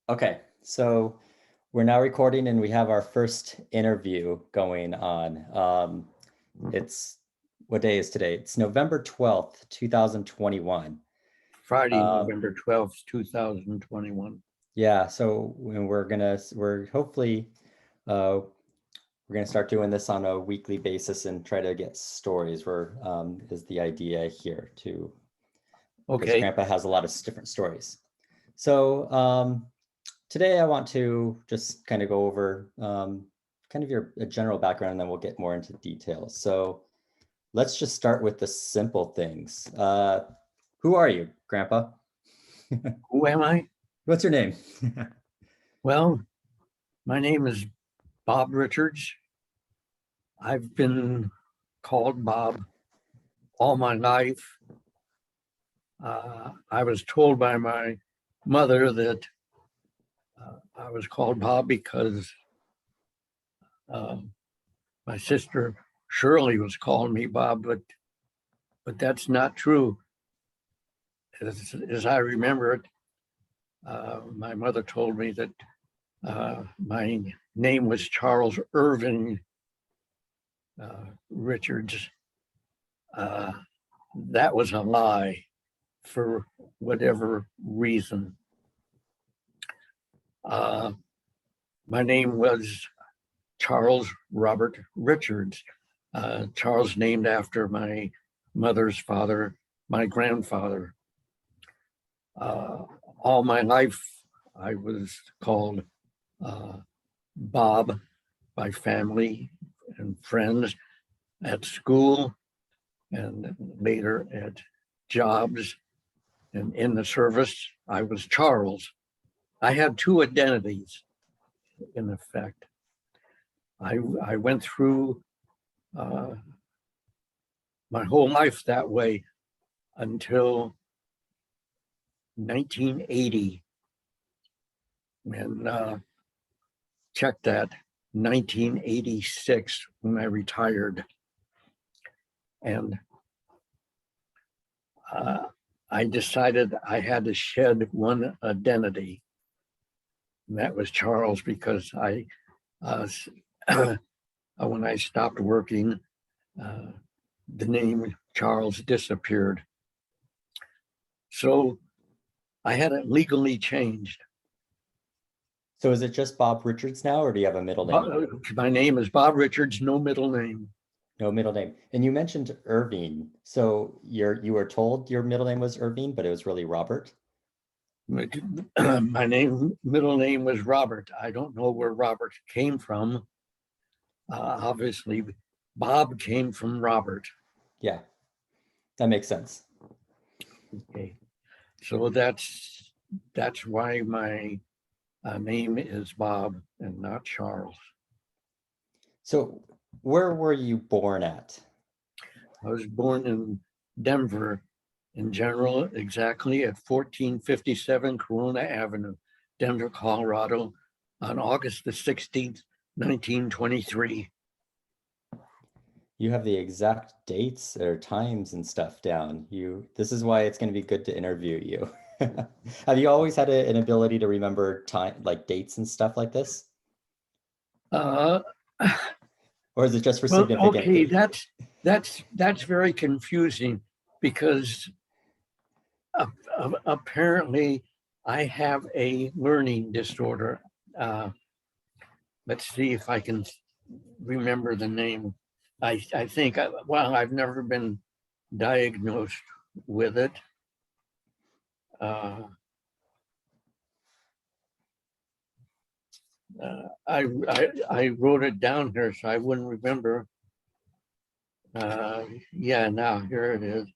Okay, so we're now recording and we have our first interview going on. It's, what day is today? It's November 12th, 2021. Friday, Um, November 12th, 2021. yeah, so we're hopefully, we're gonna start doing this on a weekly basis and try to get stories is the idea here too, because Okay. Grandpa has a lot of different stories. So, today I want to just kind of go over kind of a general background, and then we'll get more into details. So let's just start with the simple things. Who are you, Grandpa? Who am I? What's your name? Well, my name is Bob Richards. I've been called Bob all my life. I was told by my mother that I was called Bob because my sister Shirley was calling me Bob, but that's not true. As I remember it, my mother told me that my name was Charles Irving Richards. That was a lie for whatever reason. My name was Charles Robert Richards. Charles named after my mother's father, my grandfather. All my life, I was called Bob by family and friends at school and later at jobs. And in the service, I was Charles. I had two identities, in effect. I went through my whole life that way until 1980. And check that, 1986, when I retired. And I decided I had to shed one identity, and that was Charles, because when I stopped working, the name Charles disappeared. So I had it legally changed. So is it just Bob Richards now, or do you have a middle name? My name is Bob Richards, no middle name. No middle name. And you mentioned Irving. So you were told your middle name was Irving, but it was really Robert? My middle name was Robert. I don't know where Robert came from. Obviously, Bob came from Robert. Yeah, that makes sense. Okay, so that's why my name is Bob and not Charles. So where were you born at? I was born in Denver, in general, exactly at 1457 Corona Avenue, Denver, Colorado, on August the 16th, 1923. You have the exact dates or times and stuff down. This is why it's going to be good to interview you. Have you always had an ability to remember time, like dates and stuff like this? Uh, Or is it just for well, significant okay, dates? that's very confusing, because apparently I have a learning disorder. Let's see if I can remember the name. I think, well, I've never been diagnosed with it. I wrote it down here so I wouldn't remember. Yeah, now here it is.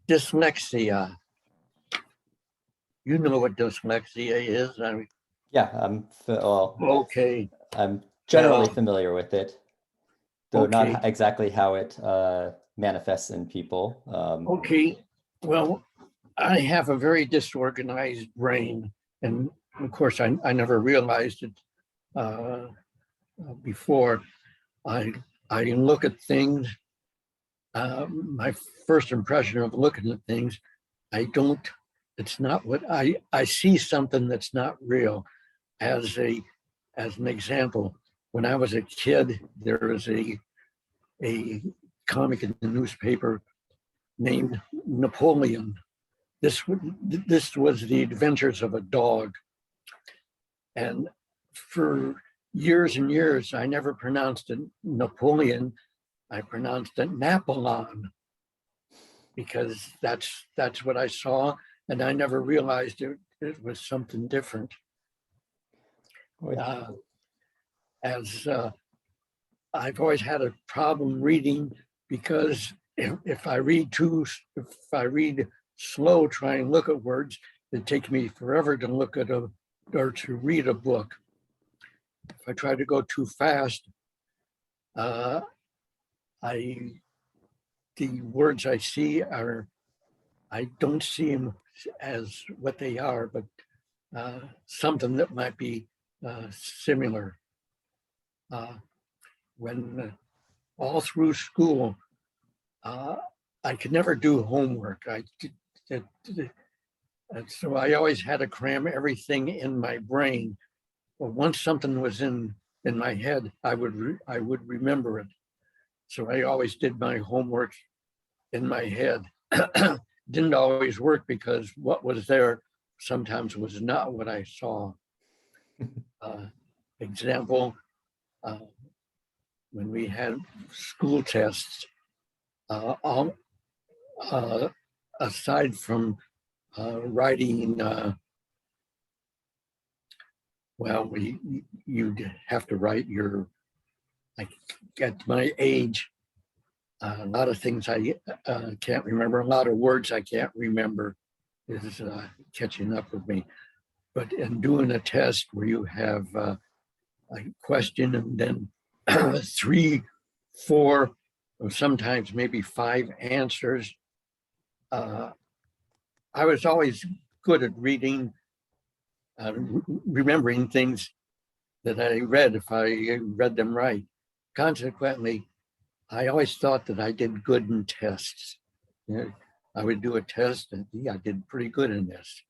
Dyslexia. You know what dyslexia is? Yeah, Okay. I'm generally Well, familiar with it, though okay. not exactly how it manifests in people. Okay. Well, I have a very disorganized brain. And of course, I never realized it before. I look at things. My first impression of looking at things, it's not what I see something that's not real. as an example, when I was a kid, there was a comic in the newspaper named Napoleon. This was the adventures of a dog. And for years and years, I never pronounced it Napoleon. I pronounced it Napoleon because that's what I saw. And I never realized it was something different. As I've always had a problem reading because if I read slow, try and look at words, it takes me forever to look at or to read a book. If I try to go too fast, the words I see I don't see them as what they are, but something that might be similar. When all through school, I could never do homework. So I always had to cram everything in my brain. Well, once something was in my head, I would remember it. So I always did my homework in my head. Didn't always work because what was there sometimes was not what I saw. Example, when we had school tests, aside from writing, you'd have to write at my age, a lot of things I can't remember, a lot of words I can't remember is catching up with me. But in doing a test where you have a question and then 3, 4, or sometimes maybe 5 answers, I was always good at reading, remembering things that I read if I read them right. Consequently, I always thought that I did good in tests. I would do a test and I did pretty good in this.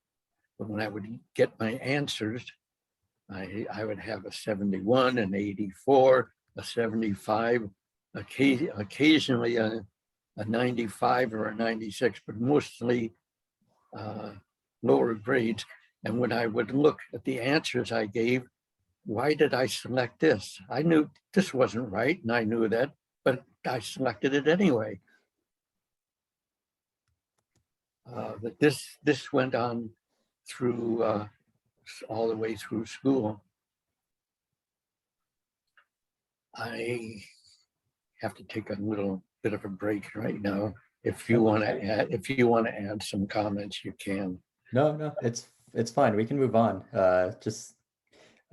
But when I would get my answers, I would have a 71, an 84, a 75, occasionally a 95 or a 96, but mostly lower grades. And when I would look at the answers I gave, why did I select this? I knew this wasn't right, and I knew that, but I selected it anyway. But this went on through all the way through school. I have to take a little bit of a break right now. If you want to add some comments, you can. No, it's fine. We can move on.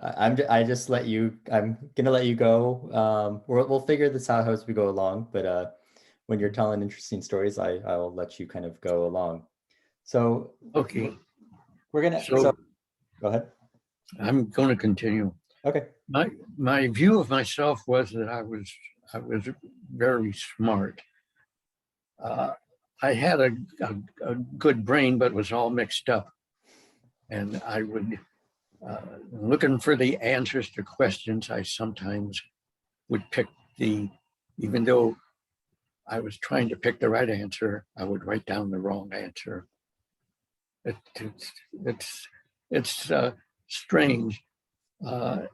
I'm gonna let you go. We'll figure this out as we go along, but when you're telling interesting stories, I'll let you kind of go along. So okay, we're gonna so go ahead. I'm going to continue. Okay. My view of myself was that I was very smart. I had a good brain, but it was all mixed up. And I would, looking for the answers to questions, I sometimes would pick even though I was trying to pick the right answer, I would write down the wrong answer. It's strange. At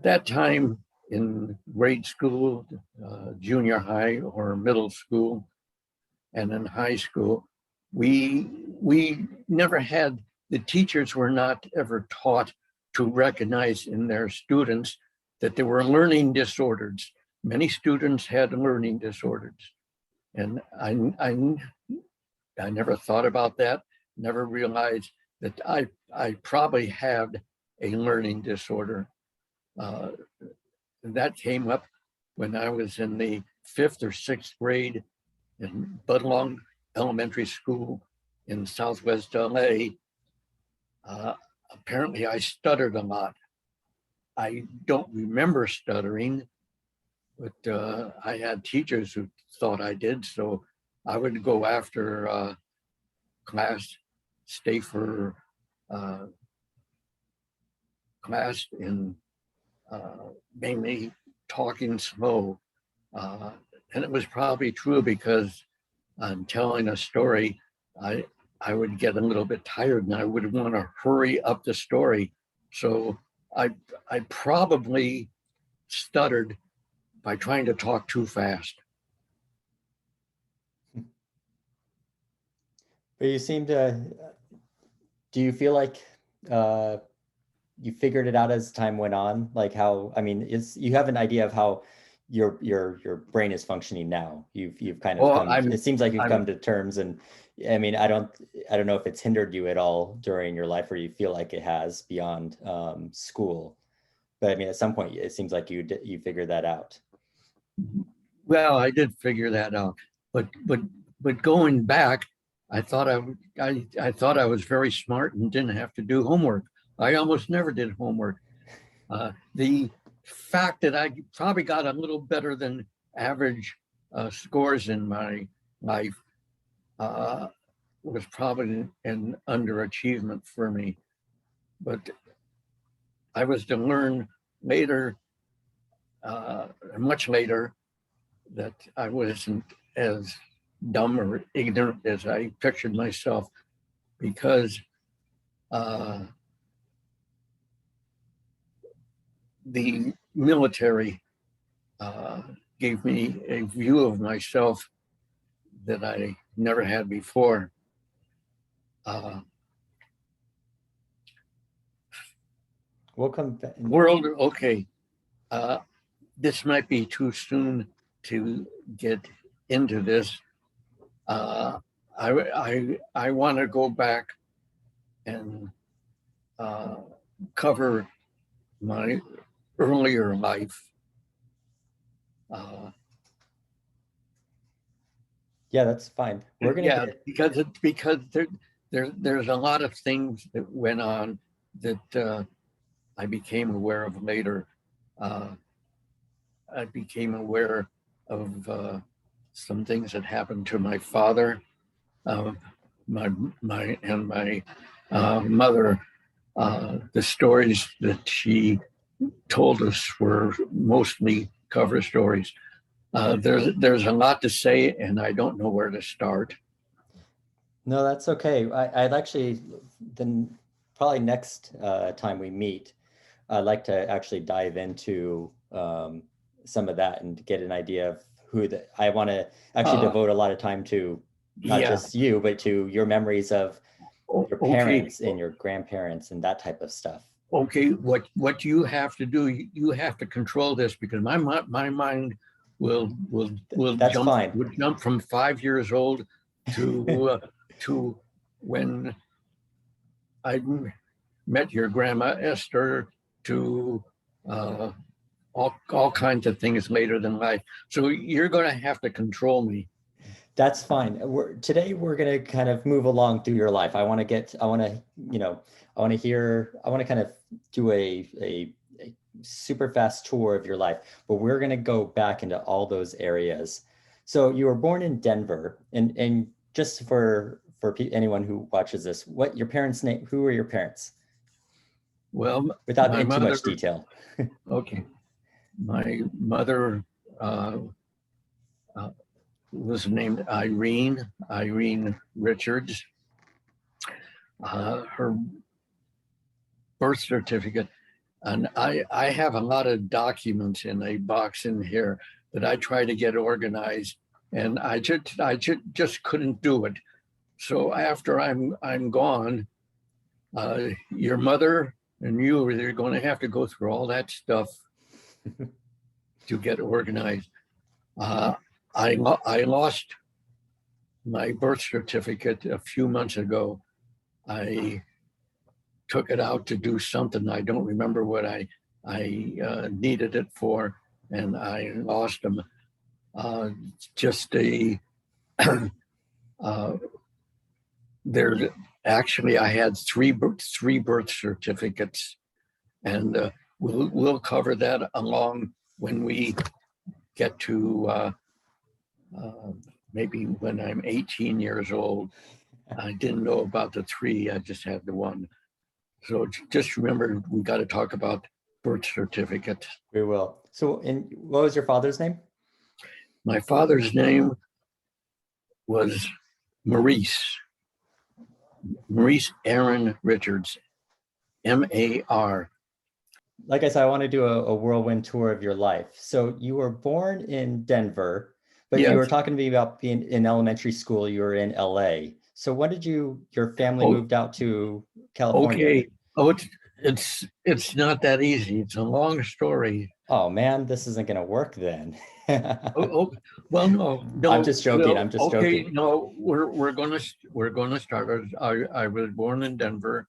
that time in grade school, junior high or middle school, and in high school, we never had, the teachers were not ever taught to recognize in their students that they were learning disorders. Many students had learning disorders. And I never thought about that, never realized that I probably had a learning disorder. That came up when I was in the 5th or 6th grade in Budlong Elementary School in Southwest LA. Apparently I stuttered a lot. I don't remember stuttering, but I had teachers who thought I did. So I would go after class, stay for class in mainly talking slow. And it was probably true because telling a story, I would get a little bit tired and I would want to hurry up the story. So I probably stuttered by trying to talk too fast. But you seem to, do you feel like you figured it out as time went on? Like how, I mean, you have an idea of how your brain is functioning now. You've kind of Well, come, it seems like you've I'm come to terms, and I mean, I don't know if it's hindered you at all during your life, or you feel like it has beyond school. But I mean, at some point, it seems like you figured that out. well, I did figure that out, but going back, I thought I was very smart and didn't have to do homework. I almost never did homework. The fact that I probably got a little better than average scores in my life uh, was probably an underachievement for me. But I was to learn later, much later, that I wasn't as dumb or ignorant as I pictured myself because uh, the military uh, gave me a view of myself that I never had before. Uh, We'll come back. World, okay, uh, this might be too soon to get into this. Uh, I want to go back and uh, cover my earlier life. Uh, Yeah, that's fine. We're gonna yeah, get, because there's a lot of things that went on that I became aware of later. Uh, I became aware of some things that happened to my father, uh, my mother. The stories that she told us were mostly cover stories. There's a lot to say, and I don't know where to start. no, that's okay. I'd actually, then probably next time we meet, I'd like to actually dive into some of that and get an idea of I want to actually Uh, devote a lot of time to not yeah. just you, but to your memories of your Okay. parents and your grandparents and that type of stuff. Okay. What you have to do, you have to control this because my mind That's fine. will jump from 5 years old to when I met your grandma Esther to uh, all kinds of things later than life. So you're going to have to control me. That's fine. Today we're going to kind of move along through your life. I want to, I want to kind of do a super fast tour of your life, but we're going to go back into all those areas. So you were born in Denver, and just for anyone who watches this, what your parents' name, who were your parents? Well, Without my in too mother, much detail. okay, my mother uh, uh, was named Irene Richards. Her birth certificate, and I have a lot of documents in a box in here that I try to get organized, and I just couldn't do it. So after I'm gone, your mother and you are going to have to go through all that stuff to get organized. Uh, I lost my birth certificate a few months ago. I took it out to do something. I don't remember what I needed it for, and I lost them. Uh, just a uh, there. Actually, I had three birth certificates, and we'll cover that along when we get to uh, maybe when I'm 18 years old. I didn't know about the three. I just had the one. So just remember, we got to talk about birth certificate. We will. So, and what was your father's name? My father's name was Maurice Aaron Richards, M-A-R. Like I said, I want to do a whirlwind tour of your life. So you were born in Denver, but you were Yes. talking to me about being in elementary school. You were in LA. So when did your family Oh, moved out to California? okay. Oh, it's not that easy. It's a long story. Oh man, this isn't going to work then. Oh, oh, well, I'm just joking. I'm no. just Okay, joking. no. We're gonna start. I was born in Denver.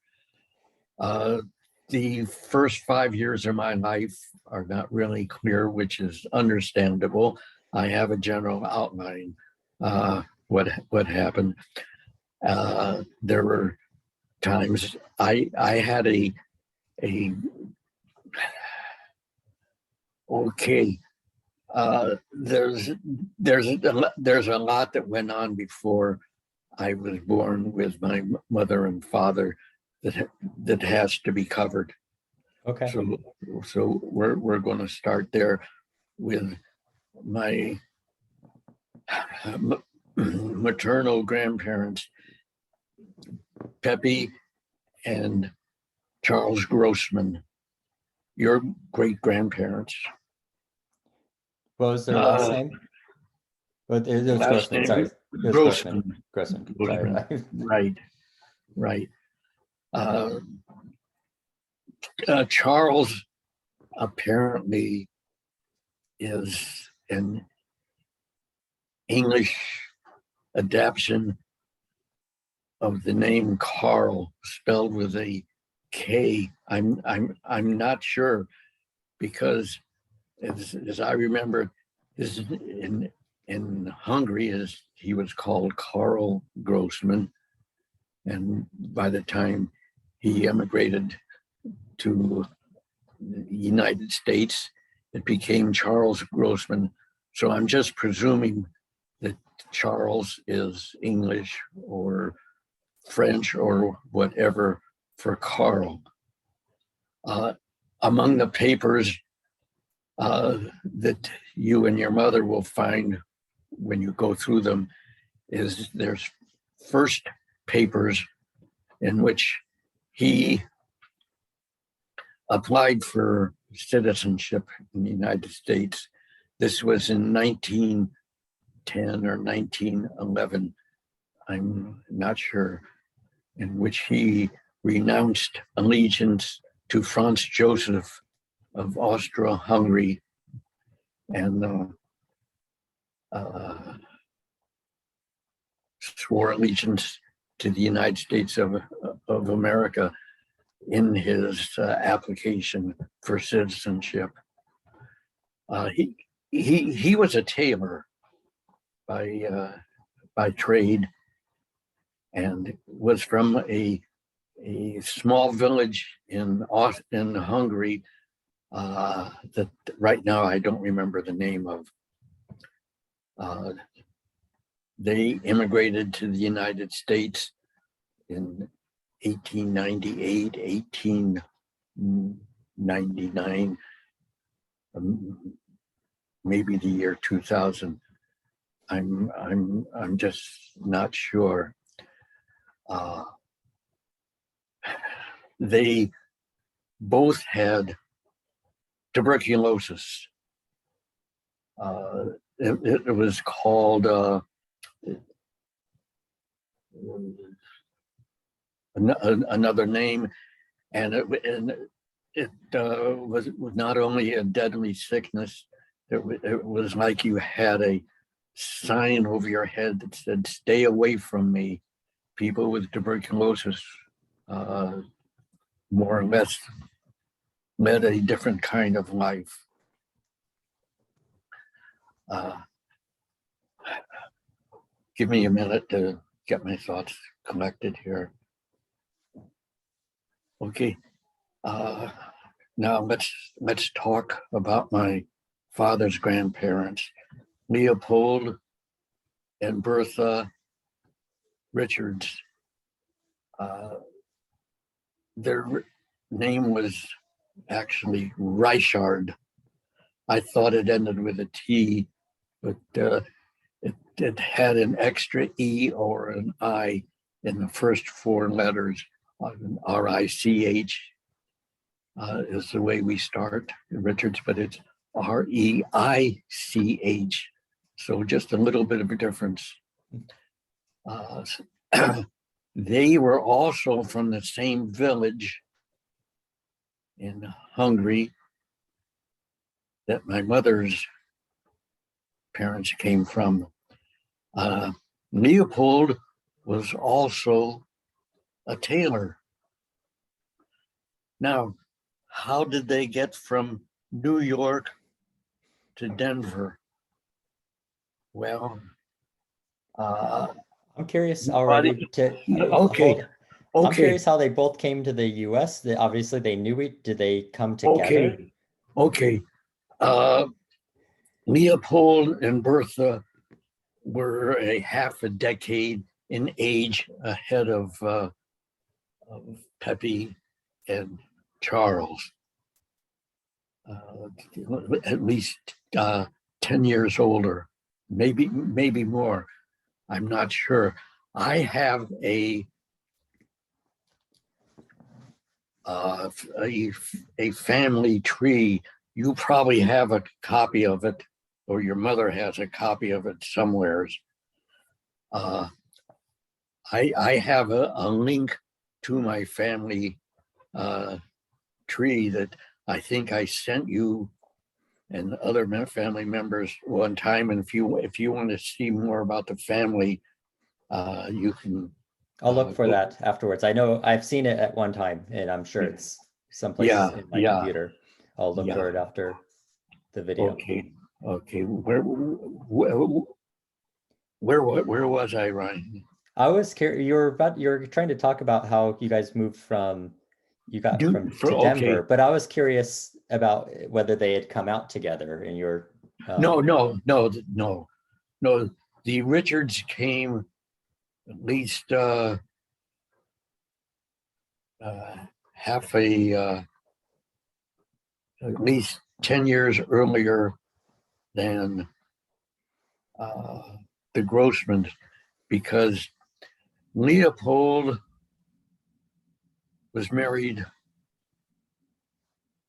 The first 5 years of my life are not really clear, which is understandable. I have a general outline. What happened? There were times I had a okay. There's a lot that went on before I was born with my mother and father that has to be covered. Okay. So we're going to start there with my maternal grandparents, Pepe and Charles Grossman, your great grandparents. What was their last name? But it was Last Grossman. Sorry, name it was Grossman. Grossman. Grossman. Sorry. Right, right. Uh, Charles apparently is an English adaptation of the name Carl, spelled with a K. I'm not sure, because as I remember, this is in Hungary, as he was called Karl Grossman, and by the time he emigrated to the United States, it became Charles Grossman. So I'm just presuming that Charles is English or French or whatever for Carl. Among the papers that you and your mother will find when you go through them is there's first papers in which he applied for citizenship in the United States. This was in 1910 or 1911, I'm not sure, in which he renounced allegiance to Franz Joseph of Austria-Hungary and swore allegiance to the United States of America in his application for citizenship. He was a tailor by trade, and was from a small village in Hungary that right now I don't remember the name of. They immigrated to the United States in 1898, 1899, maybe the year 2000. I'm just not sure. They both had tuberculosis. It was called another name, and it was not only a deadly sickness. It was like you had a sign over your head that said, "Stay away from me." People with tuberculosis more or less led a different kind of life. Give me a minute to get my thoughts collected here. Okay. Now let's talk about my father's grandparents, Leopold and Bertha Richards. Their name was actually Reichard. I thought it ended with a T, but it had an extra E or an I in the first four letters. R-I-C-H is the way we start Richards, but it's R-E-I-C-H. So just a little bit of a difference. They were also from the same village in Hungary that my mother's parents came from. Leopold was also a tailor. Now, how did they get from New York to Denver? Well, I'm curious already to okay, I'm okay, curious how they both came to the US. Obviously they knew it. Did they come together? okay. Leopold and Bertha were a half a decade in age ahead of Pepe and Charles. At least 10 years older, maybe more. I'm not sure. I have a family tree. You probably have a copy of it, or your mother has a copy of it somewheres. I have a link to my family tree that I think I sent you and other family members one time. And if you want to see more about the family, you can. I'll look for that afterwards. I know I've seen it at one time, and I'm sure it's someplace in my computer. I'll look for it after the video. Okay. Where was I, Ryan? I was curious. You're trying to talk about how you guys moved to Denver, but I was curious about whether they had come out together in your. No. The Richards came at least at least 10 years earlier than the Grossmans, because Leopold was married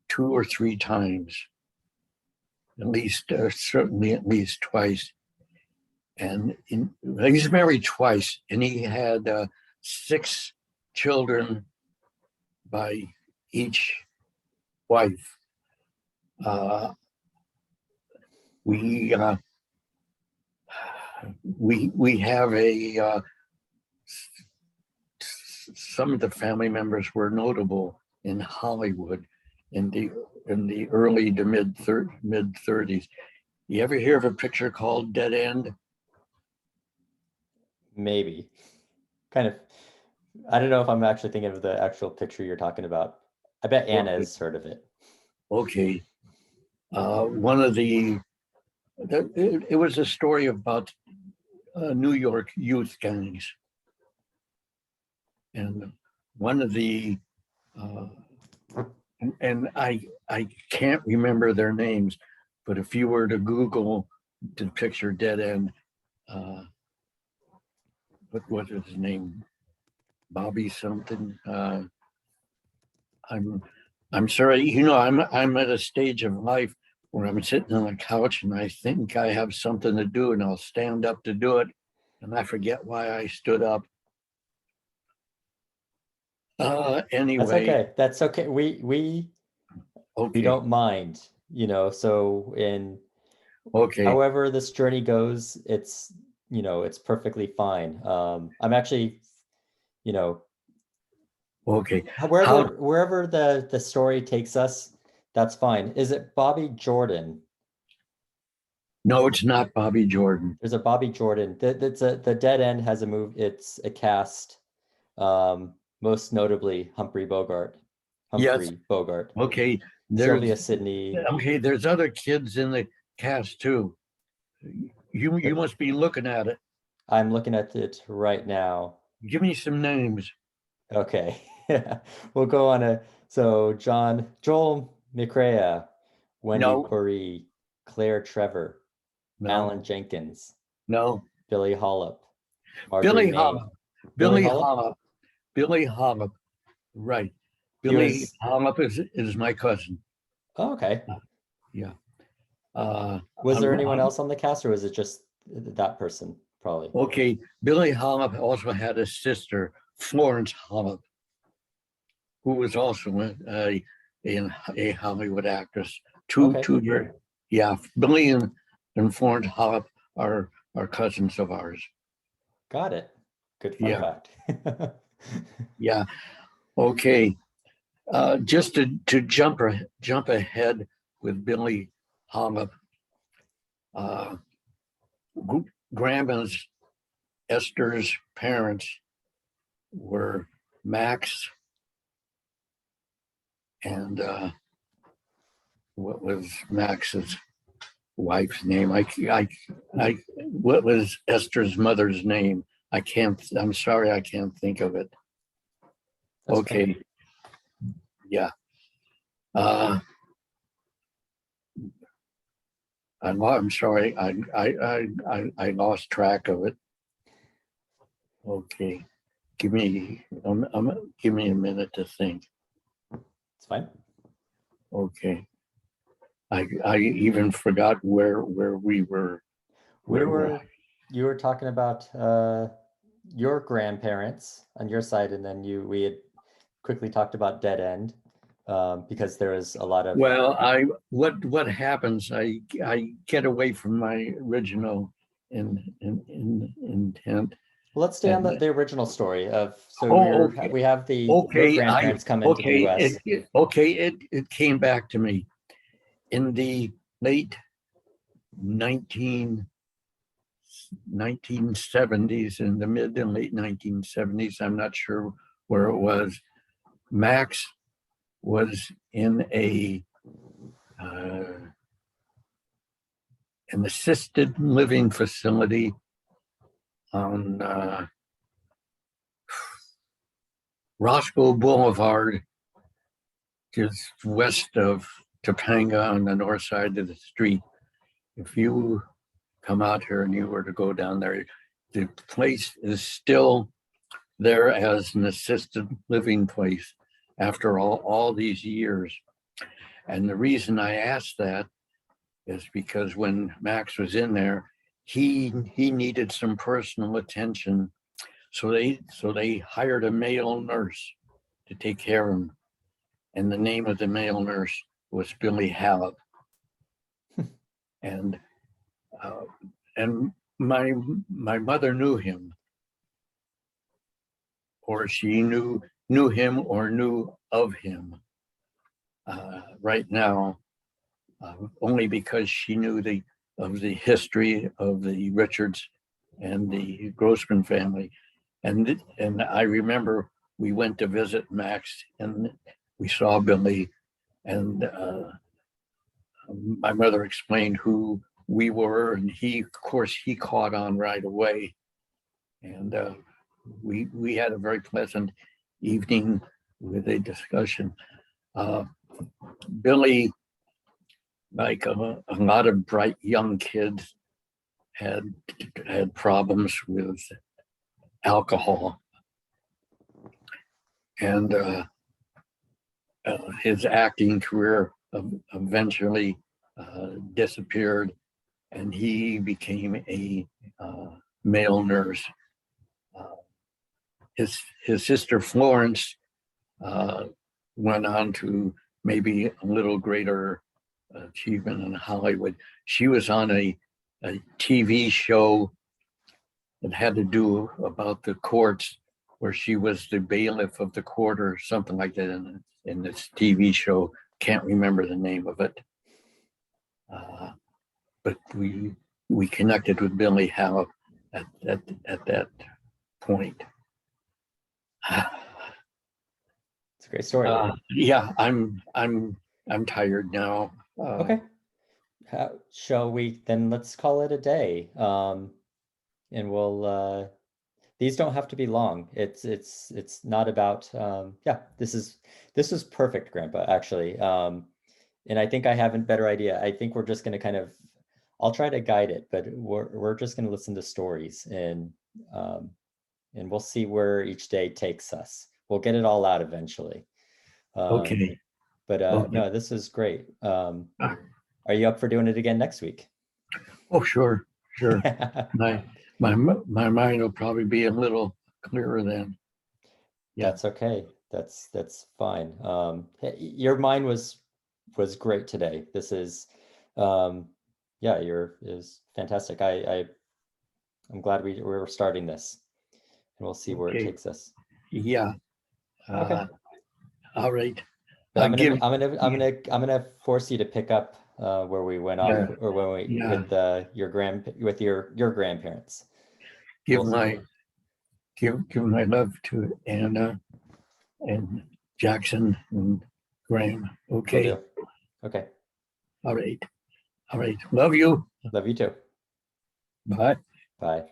2 or 3 times, at least certainly at least twice. And he was married twice, and he had 6 children by each wife. We have some of the family members were notable in Hollywood in the early to mid 30s. You ever hear of a picture called Dead End? Maybe. Kind of. I don't know if I'm actually thinking of the actual picture you're talking about. I bet Anna has heard of it. Okay. One of it was a story about New York youth gangs. And one of the, and I can't remember their names, but if you were to Google the picture Dead End, what was his name? Bobby something. I'm sorry, I'm at a stage of life where I'm sitting on a couch and I think I have something to do, and I'll stand up to do it, and I forget why I stood up. Anyway, That's okay. We don't mind, so however this journey goes, it's perfectly fine. I'm actually, wherever the story takes us, that's fine. Is it Bobby Jordan? No, it's not Bobby Jordan. There's a Bobby Jordan. The Dead End has a move. It's a cast. Most notably Humphrey Bogart. Okay. Sylvia Sidney. Okay, there's other kids in the cast too. You must be looking at it. I'm looking at it right now. Give me some names. Okay. Yeah, we'll go on so Joel McCrea, Wendy No, Corey, Claire Trevor, no, Alan Jenkins, no. Billy Hollop, Marjorie Billy Main. Halop. Billy Billy Hollop? Halop. Billy Halop. Right. He Billy was, Halop is my cousin. oh, okay. Yeah. Uh, Was there anyone I'm- else on the cast or was it just that person? Probably. okay. Billy Halop also had a sister, Florence Halop, who was also a Hollywood actress. Okay, Yeah. Billy and Florence Halop are cousins of ours. got it. Good fun Yeah. fact. Yeah. Okay. Just to jump ahead with Billy Halop, uh, Grandma's Esther's parents were Max and what was Max's wife's name? What was Esther's mother's name? I'm sorry, I can't think of it. That's okay. Okay, yeah. Uh, I'm sorry, I lost track of it. Okay, give me a minute to think. It's fine. Okay, I even forgot where we were. You were talking about your grandparents on your side, and then we had quickly talked about Dead End because there was a lot of. Well, what happens? I get away from my original intent. Well, let's stay on And the original story of. So okay, we have your grandparents come into the U.S. it came back to me in the late 1970s, in the mid and late 1970s. I'm not sure where it was. Max was in an assisted living facility on Roscoe Boulevard, just west of Topanga on the north side of the street. If you come out here and you were to go down there, the place is still there as an assisted living place after all these years. And the reason I asked that is because when Max was in there, he needed some personal attention. So they hired a male nurse to take care of him. And the name of the male nurse was Billy Halop. And uh, and my mother knew him, or she knew him or knew of him. Right now, only because she knew of the history of the Richards and the Grossman family. And I remember we went to visit Max and we saw Billy, and my mother explained who we were, and of course, he caught on right away. And we had a very pleasant evening with a discussion. Uh, Billy, like a lot of bright young kids, had problems with alcohol, and his acting career eventually disappeared, and he became a male nurse. Uh, his sister Florence went on to maybe a little greater achievement in Hollywood. She was on a TV show that had to do about the courts, where she was the bailiff of the court or something like that in this TV show. Can't remember the name of it. But we connected with Billy Halop at that point. It's a great story. Yeah, I'm tired now. Okay. Shall we then let's call it a day. And we'll these don't have to be long. It's not about, yeah, this is perfect, Grandpa, actually. And I think I have a better idea. I think we're just going to kind of, I'll try to guide it, but we're just going to listen to stories, and we'll see where each day takes us. We'll get it all out eventually. Okay. But Okay. no, this is great. Are you up for doing it again next week? Oh, sure. My mind will probably be a little clearer then. Yeah. That's okay. That's fine. Your mind was great today. This is, yeah, is fantastic. I'm glad we're starting this, and we'll see where it Okay. takes us. Yeah. Okay. All right. But I give. I'm gonna force you to pick up where we went off, Yeah. or when we Yeah. with your grandparents. Give We'll- my love to Anna and Jackson and Graham. we'll Okay. do. Okay. All right. Love you. Love you too. Bye. Bye.